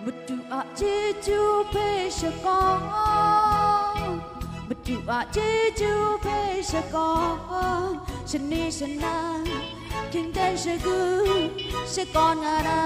Bedu a jeju pe shakon Bedu a jeju pe shakon Shani shana Kinten shagu Shakon ara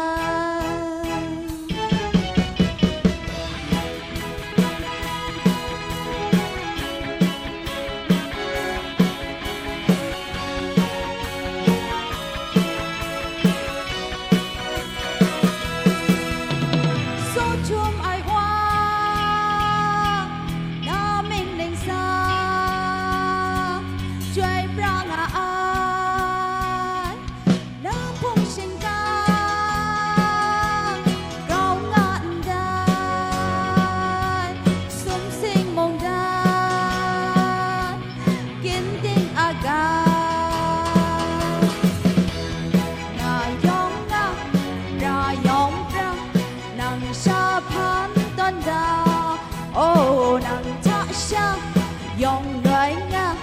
Dòng đời nga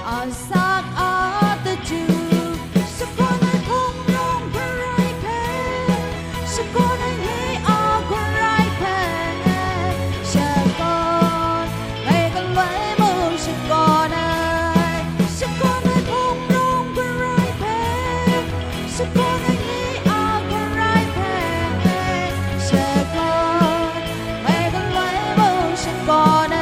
ở sát ở từ chiều sẽ có nơi không rong rai phê sẽ có nơi nghĩ ở rai phê sẽ có ngày con lấy mưa sẽ có nơi không rong rai phê sẽ có nơi nghĩ ở rai phê sẽ có ngày con lấy mưa sẽ có nơi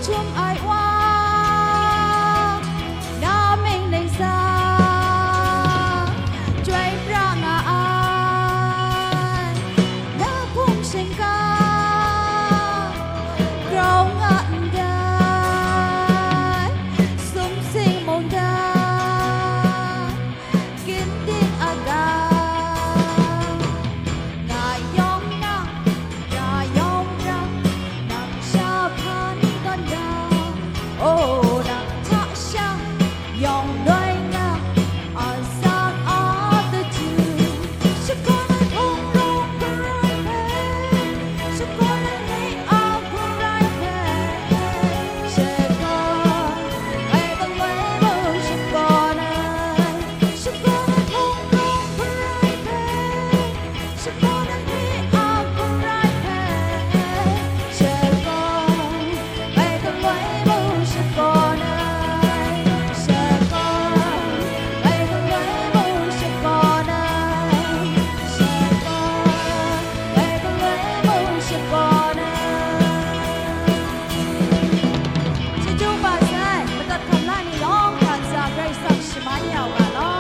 trong ai hoa đã mình đánh xa chơi ra ngã ai đã phun sinh ca rau ngạn gai súng sinh mong đa kiến tiếng aga ngài yong na ra yong ra nang sa phan ô nắng thả sang dòng đôi ngà ở xa ở từ chiều sẽ có nơi không rong rai phê sẽ có nơi nghĩ ở rai phê sẽ có ngày con lấy mưa sẽ có nơi không rong rai phê sẽ có nơi nghĩ ở rai phê sẽ có ngày con lấy mưa sẽ có nơi sẽ có ngày con lấy mưa sẽ có nơi sẽ có ngày con lấy mưa sẽ có nơi chỉ chúng ta sẽ bắt đầu làm lại những đó cả gia gây sang sự mãi nhau cả đó